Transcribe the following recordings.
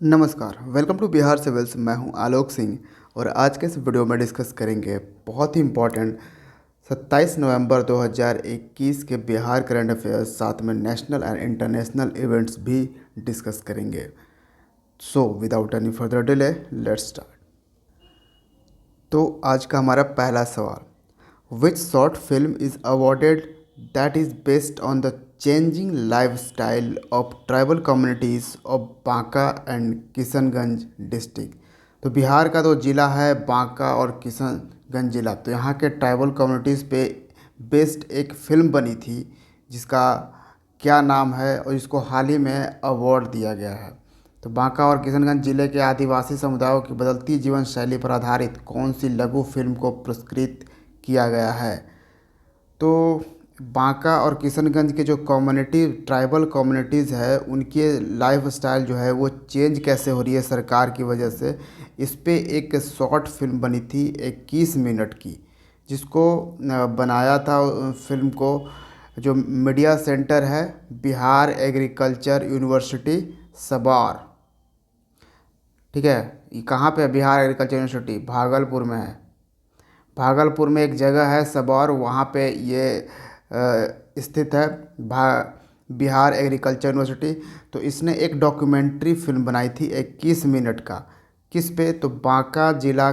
नमस्कार, welcome to Bihar civils. मैं हूं आलोक सिंह और आज के इस वीडियो में डिस्कस करेंगे बहुत ही इम्पोर्टेंट 27 नवंबर 2021 के बिहार करंट अफेयर्स, साथ में नेशनल एंड इंटरनेशनल इवेंट्स भी डिस्कस करेंगे। So without any further delay let's start. तो आज का हमारा पहला सवाल, which short film is awarded that is based on the changing lifestyle of tribal communities of Banka and Kishanganj district. तो बिहार का तो ज़िला है बांका और किशनगंज ज़िला, तो यहाँ के ट्राइबल कम्युनिटीज़ पे बेस्ड एक फ़िल्म बनी थी जिसका क्या नाम है और इसको हाल ही में अवार्ड दिया गया है। तो बांका और किशनगंज जिले के आदिवासी समुदायों की बदलती जीवन शैली पर आधारित कौन सी लघु फिल्म को पुरस्कृत किया गया है? तो बांका और किशनगंज के जो कम्युनिटी ट्राइबल कम्युनिटीज़ है उनके लाइफ स्टाइल जो है वो चेंज कैसे हो रही है सरकार की वजह से, इस पे एक शॉर्ट फिल्म बनी थी 21 मिनट की, जिसको बनाया था फिल्म को जो मीडिया सेंटर है बिहार एग्रीकल्चर यूनिवर्सिटी सबार। ठीक है, ये कहाँ पे है? बिहार एग्रीकल्चर यूनिवर्सिटी भागलपुर में है। भागलपुर में एक जगह है सबौर, वहाँ पे ये स्थित है बिहार एग्रीकल्चर यूनिवर्सिटी। तो इसने एक डॉक्यूमेंट्री फिल्म बनाई थी 21 मिनट का, किस पे? तो बांका ज़िला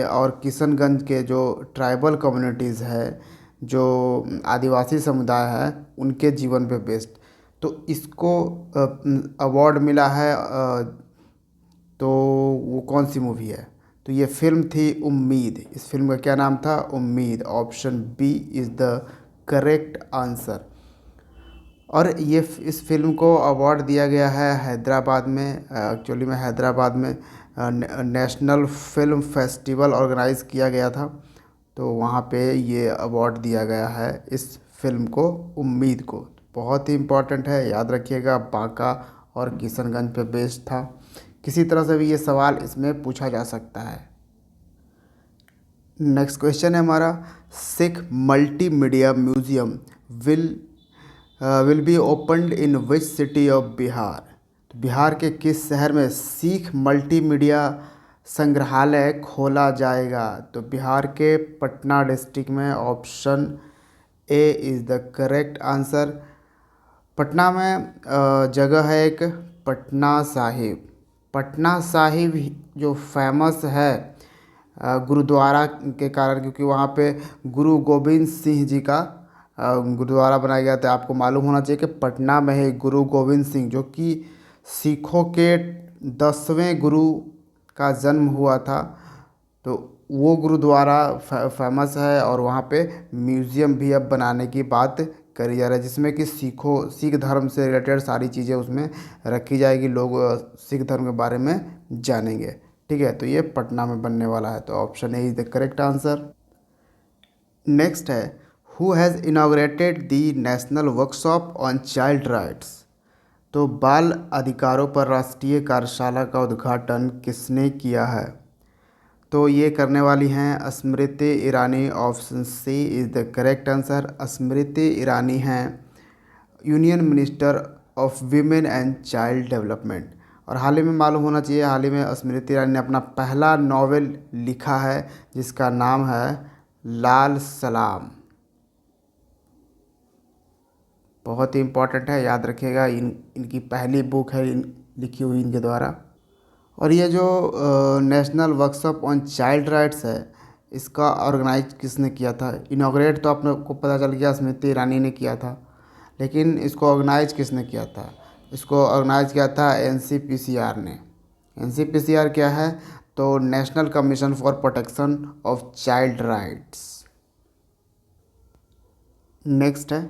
और किशनगंज के जो ट्राइबल कम्युनिटीज़ है, जो आदिवासी समुदाय है, उनके जीवन पे बेस्ड। तो इसको अवार्ड मिला है। तो वो कौन सी मूवी है? तो ये फिल्म थी उम्मीद। इस फिल्म का क्या नाम था? उम्मीद। Option B is the correct answer. और ये इस फिल्म को अवार्ड दिया गया है हैदराबाद में। एक्चुअली में हैदराबाद में नेशनल फिल्म फेस्टिवल ऑर्गेनाइज़ किया गया था, तो वहाँ पे ये अवार्ड दिया गया है इस फिल्म को, उम्मीद को। बहुत ही इम्पोर्टेंट है, याद रखिएगा। बांका और किशनगंज पे बेस्ड था। किसी तरह से भी ये सवाल इसमें पूछा जा सकता है। नेक्स्ट क्वेश्चन है हमारा, Sikh multimedia museum will be opened in which city of Bihar? तो बिहार के किस शहर में सिख मल्टीमीडिया संग्रहालय खोला जाएगा? तो बिहार के पटना डिस्ट्रिक्ट में। Option A is the correct answer. Patna में जगह है एक पटना साहिब। पटना साहिब जो फेमस है गुरुद्वारा के कारण, क्योंकि वहाँ पे गुरु गोविंद सिंह जी का गुरुद्वारा बनाया गया था। आपको मालूम होना चाहिए कि पटना में है गुरु गोविंद सिंह, जो कि सिखों के 10वें गुरु का जन्म हुआ था। तो वो गुरुद्वारा फेमस है और वहाँ पे म्यूज़ियम भी अब बनाने की बात करी जा रही है, जिसमें कि सिख धर्म से रिलेटेड सारी चीज़ें उसमें रखी जाएगी। लोग सिख धर्म के बारे में जानेंगे। ठीक है, तो ये पटना में बनने वाला है। तो option A is the correct answer. Next है, who has inaugurated the national workshop on child rights? तो बाल अधिकारों पर राष्ट्रीय कार्यशाला का उद्घाटन किसने किया है? तो ये करने वाली हैं Smriti Irani. Option C is the correct answer. Smriti Irani हैं union minister of women and child development. और हाल ही में मालूम होना चाहिए, हाल ही में स्मृति ईरानी ने अपना पहला नॉवेल लिखा है जिसका नाम है लाल सलाम। बहुत ही इम्पोर्टेंट है, याद रखिएगा। इनकी पहली बुक है लिखी हुई इनके द्वारा। और ये जो national workshop on child rights है, इसका ऑर्गेनाइज किसने किया था? इनाग्रेट तो आपको पता चल गया स्मृति ईरानी ने किया था, लेकिन इसको ऑर्गेनाइज किसने किया था? इसको ऑर्गेनाइज किया था एनसीपीसीआर ने। एनसीपीसीआर क्या है? तो national commission for protection of child rights. Next है,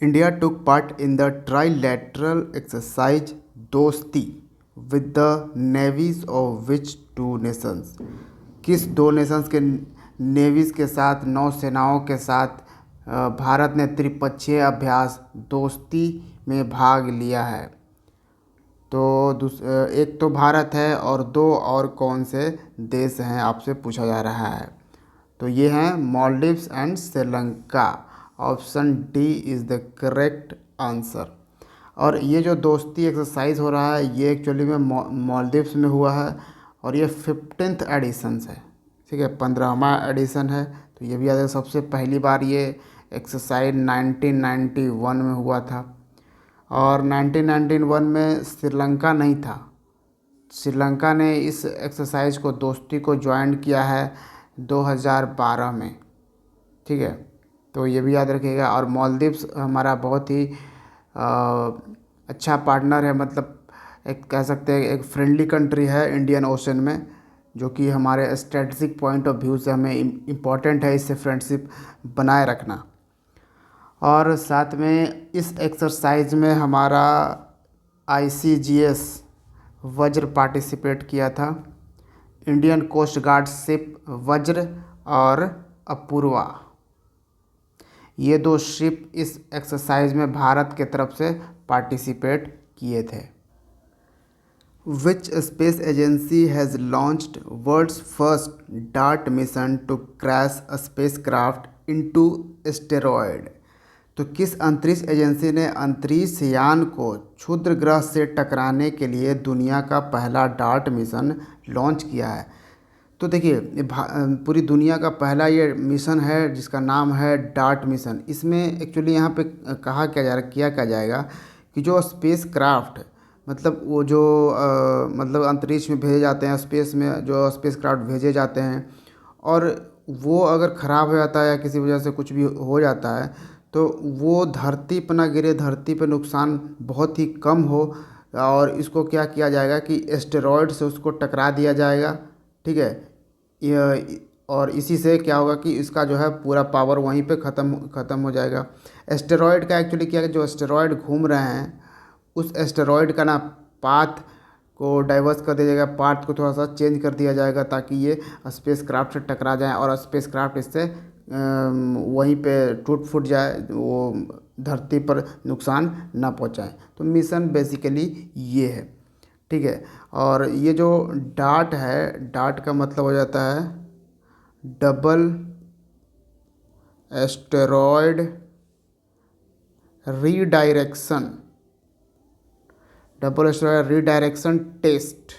India took part in the trilateral exercise Dosti with the navies of which two nations? किस दो नेशंस के नेवीज के साथ, नौसेनाओं के साथ भारत ने त्रिपक्षीय अभ्यास दोस्ती में भाग लिया है? तो एक तो भारत है और दो और कौन से देश हैं आपसे पूछा जा रहा है। तो ये हैं Maldives and Sri Lanka. Option D is the correct answer. और ये जो दोस्ती एक्सरसाइज हो रहा है ये एक्चुअली में मालदीव्स में हुआ है और ये 15th एडिशन है, ठीक है, 15वां एडिशन है। तो ये भी याद है, सबसे पहली बार ये एक्सरसाइज 1991 में हुआ था और 1991 में श्रीलंका नहीं था। श्रीलंका ने इस एक्सरसाइज को, दोस्ती को ज्वाइन किया है 2012 में, ठीक है। तो ये भी याद रखिएगा। और मालदीव्स हमारा बहुत ही अच्छा पार्टनर है, मतलब एक कह सकते हैं एक फ्रेंडली कंट्री है इंडियन ओशन में, जो कि हमारे स्ट्रेटजिक पॉइंट ऑफ व्यू से हमें इम्पॉर्टेंट है इससे फ्रेंडशिप बनाए रखना। और साथ में इस एक्सरसाइज में हमारा ICGS वज्र पार्टिसिपेट किया था, इंडियन कोस्ट गार्ड शिप वज्र और अपूर्वा, ये 2 शिप इस एक्सरसाइज में भारत के तरफ से पार्टिसिपेट किए थे। Which space agency has launched world's first DART mission to crash a spacecraft into asteroid? तो किस अंतरिक्ष एजेंसी ने अंतरिक्ष यान को क्षुद्र ग्रह से टकराने के लिए दुनिया का पहला डार्ट मिशन लॉन्च किया है? तो देखिए, पूरी दुनिया का पहला ये मिशन है जिसका नाम है डार्ट मिशन। इसमें एक्चुअली यहाँ पे किया क्या जाएगा कि जो स्पेस क्राफ्ट, मतलब वो जो मतलब अंतरिक्ष में भेजे जाते हैं, स्पेस में जो स्पेस क्राफ्ट भेजे जाते हैं, और वो अगर ख़राब हो जाता है या किसी वजह से कुछ भी हो जाता है तो वो धरती पर ना गिरे, धरती पे नुकसान बहुत ही कम हो, और इसको क्या किया जाएगा कि एस्टेरॉयड से उसको टकरा दिया जाएगा, ठीक है। और इसी से क्या होगा कि इसका जो है पूरा पावर वहीं पे ख़त्म हो जाएगा। एस्टेरॉयड का एक्चुअली क्या है, जो एस्टेरॉयड घूम रहे हैं उस एस्टेरॉयड का ना पाथ को डाइवर्स कर दिया जाएगा, पाथ को थोड़ा सा चेंज कर दिया जाएगा ताकि ये स्पेस क्राफ्ट से टकरा जाए और स्पेस क्राफ्ट इससे वहीं पे टूट फूट जाए, वो धरती पर नुकसान ना पहुंचाए। तो मिशन बेसिकली ये है, ठीक है। और ये जो डार्ट है, डार्ट का मतलब हो जाता है double asteroid redirection, double asteroid redirection test,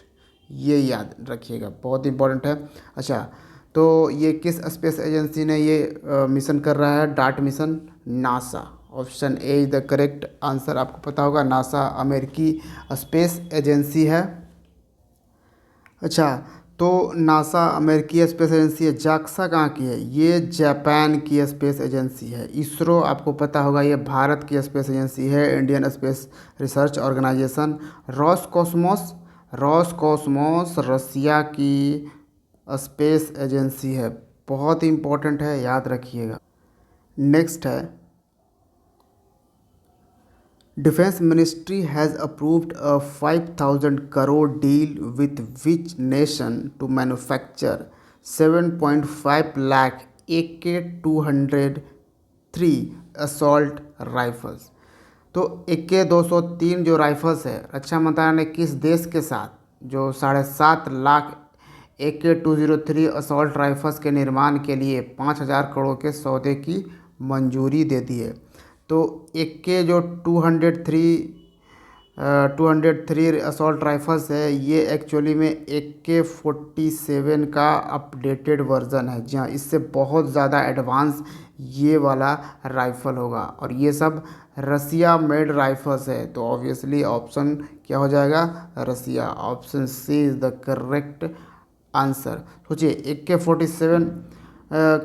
ये याद रखिएगा, बहुत इंपॉर्टेंट है। अच्छा, तो ये किस स्पेस एजेंसी ने ये मिशन कर रहा है, dart mission? NASA. Option A is the correct answer. आपको पता होगा नासा अमेरिकी स्पेस एजेंसी है। अच्छा, तो नासा अमेरिकी स्पेस एजेंसी है। जाक्सा कहाँ की है? ये जापान की स्पेस एजेंसी है। इसरो आपको पता होगा ये भारत की स्पेस एजेंसी है, Indian Space Research Organisation. Roscosmos Russia की स्पेस एजेंसी है, बहुत ही इम्पोर्टेंट है, याद रखिएगा। नेक्स्ट है, defence ministry has approved a 5,000 crore deal with which nation to manufacture 7.5 lakh AK-203 assault rifles. तो AK-203 जो राइफल्स है, रक्षा मंत्रालय ने किस देश के साथ जो 7.5 लाख AK-203 असॉल्ट राइफल्स के निर्माण के लिए 5,000 करोड़ के सौदे की मंजूरी दे दी है? तो AK जो 203 असॉल्ट राइफल्स है, ये एक्चुअली में AK-47 का अपडेटेड वर्जन है। जी हाँ, इससे बहुत ज़्यादा एडवांस ये वाला राइफ़ल होगा, और ये सब रसिया मेड राइफल्स है। तो ऑब्वियसली ऑप्शन क्या हो जाएगा? Russia. Option C is the correct answer. सोचिए, AK-47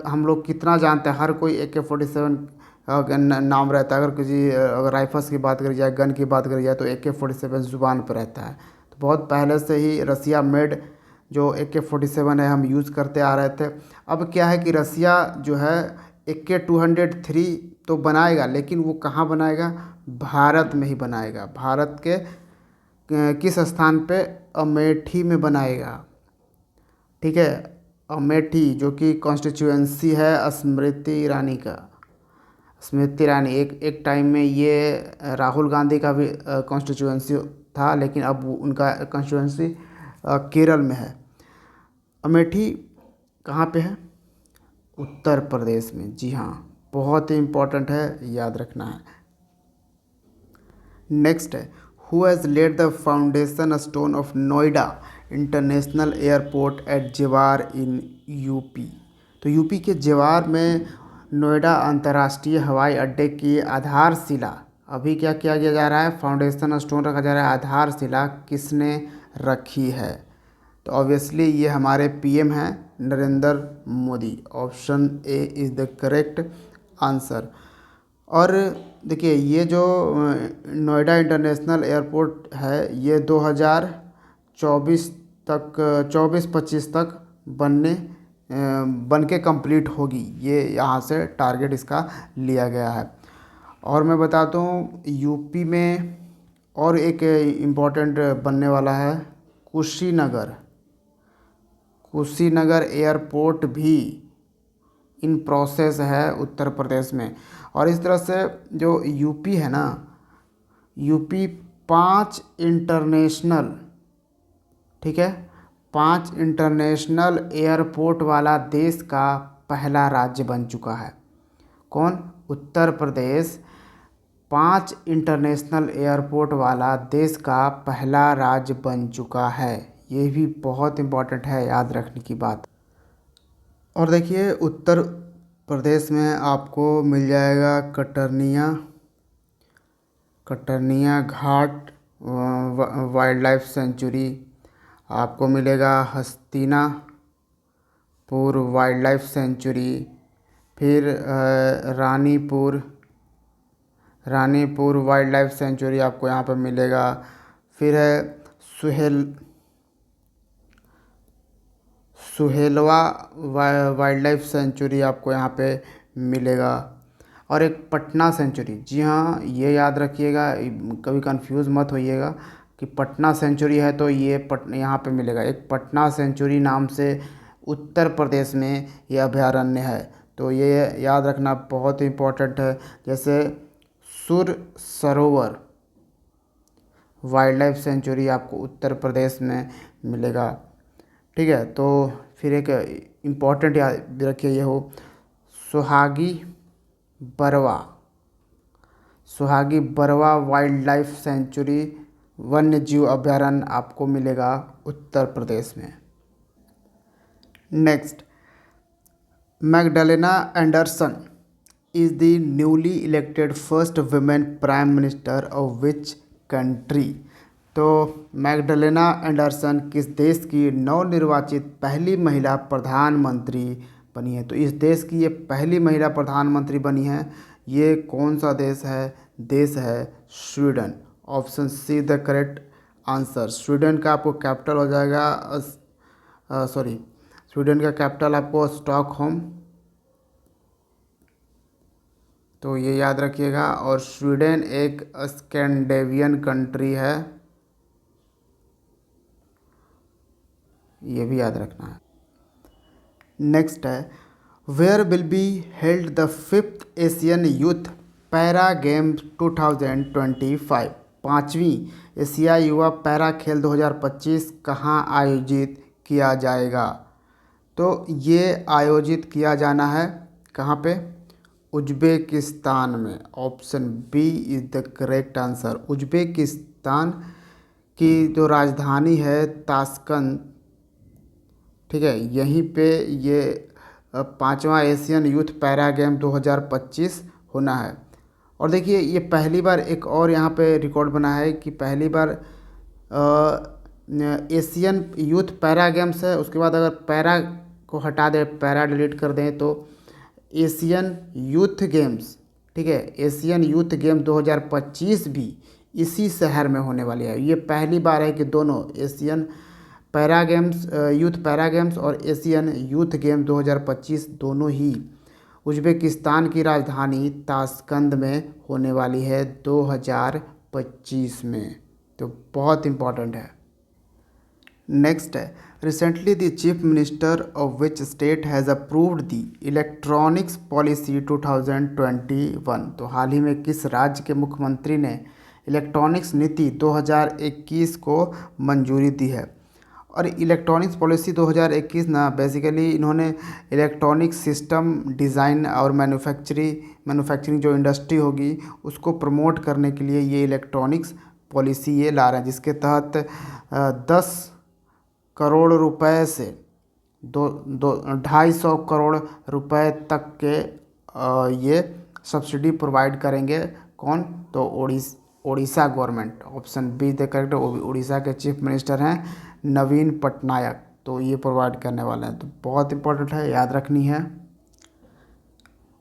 हम लोग कितना जानते हैं, हर कोई AK-47 नाम रहता है। अगर किसी अगर राइफल्स की बात करी जाए, गन की बात करी जाए, तो AK-47 ज़ुबान पर रहता है। तो बहुत पहले से ही रसिया मेड जो AK-47 है हम यूज़ करते आ रहे थे। अब क्या है कि रसिया जो है AK-203 तो बनाएगा, लेकिन वो कहाँ बनाएगा? भारत में ही बनाएगा। भारत के किस स्थान पे? अमेठी में बनाएगा, ठीक है। अमेठी जो कि कॉन्स्टिट्यूएंसी है स्मृति ईरानी का। स्मृति ईरानी एक टाइम में ये राहुल गांधी का भी कॉन्स्टिट्यूएंसी था, लेकिन अब उनका कॉन्स्टिट्यूएंसी केरल में है। अमेठी कहाँ पे है? उत्तर प्रदेश में। जी हाँ, बहुत ही इम्पोर्टेंट है, याद रखना है। नेक्स्ट है, who has laid the foundation stone of Noida international airport at Jewar in UP. तो यूपी के जेवार में नोएडा अंतर्राष्ट्रीय हवाई अड्डे की आधारशिला अभी क्या किया जा रहा है, फाउंडेशन स्टोन रखा जा रहा है। आधारशिला किसने रखी है? तो ऑब्वियसली ये हमारे पीएम हैं Narendra Modi. Option A is the correct answer. और देखिए ये जो नोएडा इंटरनेशनल एयरपोर्ट है ये 2024 तक 24-25 तक बन के कंप्लीट होगी। ये यहाँ से टारगेट इसका लिया गया है। और मैं बताता हूँ यूपी में और एक इम्पॉर्टेंट बनने वाला है कुशीनगर एयरपोर्ट भी इन प्रोसेस है उत्तर प्रदेश में। और इस तरह से जो यूपी है ना, यूपी 5 इंटरनेशनल, ठीक है, 5 इंटरनेशनल एयरपोर्ट वाला देश का पहला राज्य बन चुका है। कौन? उत्तर प्रदेश 5 इंटरनेशनल एयरपोर्ट वाला देश का पहला राज्य बन चुका है। ये भी बहुत इम्पोर्टेंट है याद रखने की बात। और देखिए उत्तर प्रदेश में आपको मिल जाएगा कटर्निया घाट वाइल्ड लाइफ सेंचुरी, आपको मिलेगा हस्तिनापुर वाइल्ड लाइफ सेंचुरी, फिर रानीपुर वाइल्ड लाइफ सेंचुरी आपको यहाँ पर मिलेगा। फिर है सुहेलवा वाइल्ड लाइफ सेंचुरी आपको यहाँ पे मिलेगा। और एक पटना सेंचुरी, जी हाँ ये याद रखिएगा, कभी कंफ्यूज मत होइएगा कि पटना सेंचुरी है तो ये यहाँ पे मिलेगा। एक पटना सेंचुरी नाम से उत्तर प्रदेश में ये अभयारण्य है, तो ये याद रखना बहुत इम्पोर्टेंट है। जैसे सुर सरोवर वाइल्ड लाइफ सेंचुरी आपको उत्तर प्रदेश में मिलेगा, ठीक है। तो फिर एक इम्पॉर्टेंट याद रखिए ये हो Suhagi Barwa wildlife sanctuary वन्य जीव अभयारण्य आपको मिलेगा उत्तर प्रदेश में। Next, Magdalena Andersson is the newly elected first women prime minister of which country. तो मैग्डलेना एंडरसन किस देश की नवनिर्वाचित पहली महिला प्रधानमंत्री बनी है? तो इस देश की ये पहली महिला प्रधानमंत्री बनी है। ये कौन सा देश है? देश है Sweden. Option see the correct answer. Sweden का आपको कैपिटल हो जाएगा स्वीडन का कैपिटल आपको स्टॉकहोम, तो ये याद रखिएगा। और स्वीडन एक स्कैंडिनेवियन कंट्री है, ये भी याद रखना है। नेक्स्ट है, where will be held the 5th Asian youth para games 2025। 5वीं एशियाई युवा पैरा खेल 2025 कहाँ आयोजित किया जाएगा? तो ये आयोजित किया जाना है कहाँ पे? उज्बेकिस्तान में। Option B is the correct answer. Uzbekistan की जो राजधानी है ताशकंद, ठीक है, यहीं पे ये 5वां एशियन यूथ पैरा गेम 2025 होना है। और देखिए ये पहली बार एक और यहाँ पे रिकॉर्ड बना है कि पहली बार एशियन यूथ पैरा गेम्स है, उसके बाद अगर पैरा को हटा दें, पैरा डिलीट कर दें तो एशियन यूथ गेम्स, ठीक है, एशियन यूथ गेम 2025 भी इसी शहर में होने वाली है। ये पहली बार है कि दोनों Asian para games youth para games और एशियन यूथ गेम 2025 दोनों ही उज्बेकिस्तान की राजधानी ताशकंद में होने वाली है 2025 में, तो बहुत इम्पॉर्टेंट है। नेक्स्ट है, recently the chief minister of which state has approved the electronics policy 2021। तो हाल ही में किस राज्य के मुख्यमंत्री ने इलेक्ट्रॉनिक्स नीति 2021 को मंजूरी दी है? और इलेक्ट्रॉनिक्स पॉलिसी 2021 ना बेसिकली इन्होंने इलेक्ट्रॉनिक सिस्टम डिज़ाइन और मैन्युफैक्चरिंग जो इंडस्ट्री होगी उसको प्रमोट करने के लिए ये इलेक्ट्रॉनिक्स पॉलिसी ये ला रहे हैं, जिसके तहत 10 करोड़ रुपए से 250 करोड़ रुपए तक के ये सब्सिडी प्रोवाइड करेंगे। कौन? तो Orissa government. Option be the correct. Orissa के चीफ मिनिस्टर हैं नवीन पटनायक, तो ये प्रोवाइड करने वाले हैं। तो बहुत इंपॉर्टेंट है, याद रखनी है।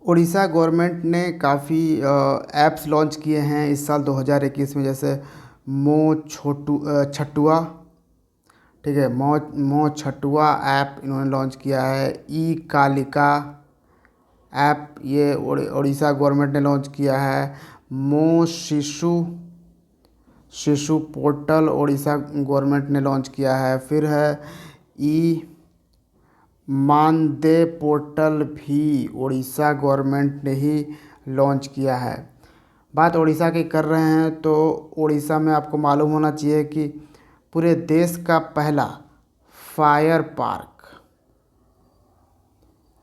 उड़ीसा गवर्नमेंट ने काफ़ी ऐप्स लॉन्च किए हैं इस साल 2021 में, जैसे छठुआ, ठीक है, मो छठुआ ऐप इन्होंने लॉन्च किया है। ई कालिका ऐप ये उड़ीसा गवर्नमेंट ने लॉन्च किया है। मो शिशु पोर्टल उड़ीसा गवर्नमेंट ने लॉन्च किया है। फिर है ई मानदेय पोर्टल भी उड़ीसा गवर्नमेंट ने ही लॉन्च किया है। बात उड़ीसा की कर रहे हैं तो उड़ीसा में आपको मालूम होना चाहिए कि पूरे देश का पहला फायर पार्क,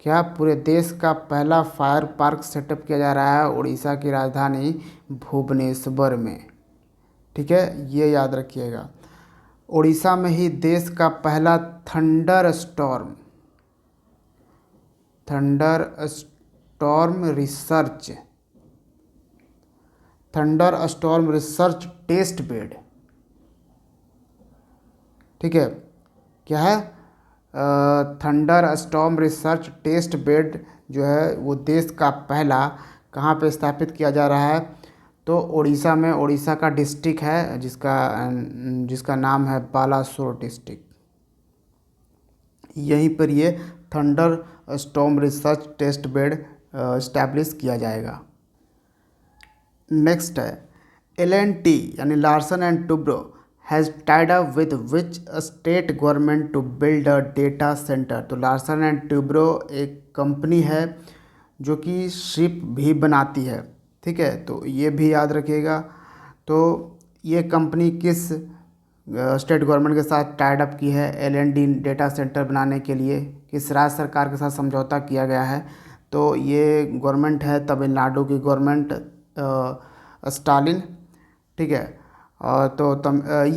क्या पूरे देश का पहला फायर पार्क सेटअप किया जा रहा है उड़ीसा की राजधानी भुवनेश्वर में। ठीक है, ये याद रखिएगा। उड़ीसा में ही देश का पहला thunderstorm research test bed, ठीक है, क्या है? Thunderstorm research test bed जो है वो देश का पहला कहाँ पे स्थापित किया जा रहा है? तो उड़ीसा में। उड़ीसा का डिस्ट्रिक्ट है जिसका नाम है बालासोर डिस्ट्रिक्ट। यहीं पर ये thunderstorm research test bed establish किया जाएगा। नेक्स्ट है L&T यानी Larsen and Toubro has tied up with which state government to build a data centre. तो लार्सन एंड टुब्रो एक कंपनी है जो कि शिप भी बनाती है, ठीक है, तो ये भी याद रखिएगा। तो ये कंपनी किस स्टेट गवर्नमेंट के साथ टाइड अप की है L&T डेटा सेंटर बनाने के लिए? किस राज्य सरकार के साथ समझौता किया गया है? तो ये गवर्नमेंट है तमिलनाडु की गवर्नमेंट, स्टालिन, ठीक है। तो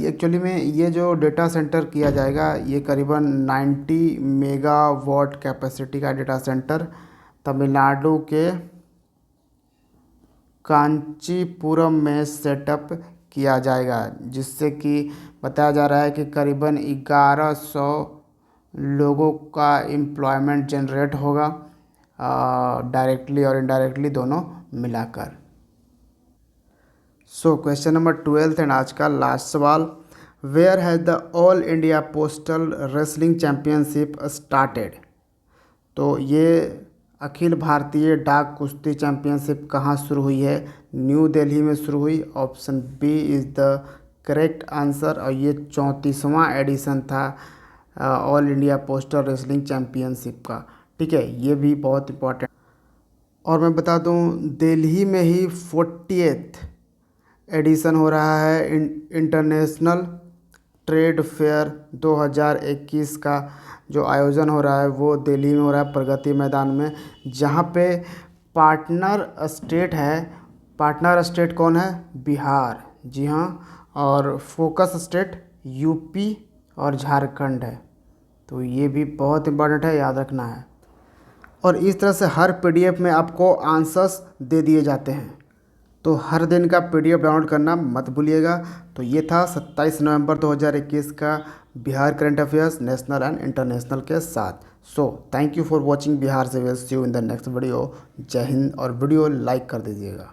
एक्चुअली में ये जो डेटा सेंटर किया जाएगा ये करीबन 90 मेगावाट कैपेसिटी का डेटा सेंटर तमिलनाडु के कांचीपुरम में सेटअप किया जाएगा, जिससे कि बताया जा रहा है कि करीबन 1100 लोगों का एम्प्लॉयमेंट जनरेट होगा, डायरेक्टली और इनडायरेक्टली दोनों मिलाकर। सो क्वेश्चन नंबर 12 एंड आज का लास्ट सवाल, where has the all India postal wrestling championship started? तो ये अखिल भारतीय डाक कुश्ती चैम्पियनशिप कहाँ शुरू हुई है? न्यू दिल्ली में शुरू हुई। Option B is the correct answer, और ये 34वां एडिशन था all India postal wrestling championship का, ठीक है, ये भी बहुत इम्पोर्टेंट। और मैं बता दूं दिल्ली में ही 40th एडिशन हो रहा है इंटरनेशनल ट्रेड फेयर 2021 का जो आयोजन हो रहा है वो दिल्ली में हो रहा है प्रगति मैदान में, जहाँ पे पार्टनर स्टेट कौन है? बिहार, जी हाँ, और फोकस स्टेट यूपी और झारखंड है। तो ये भी बहुत इम्पोर्टेंट है, याद रखना है। और इस तरह से हर PDF में आपको आंसर्स दे दिए जाते हैं, तो हर दिन का PDF डाउनलोड करना मत भूलिएगा। तो ये था 27 नवंबर 2021 का Bihar current affairs national and international के साथ। So thank you for watching Bihar से। Will see you in the next video. जय हिंद, और वीडियो लाइक कर दीजिएगा।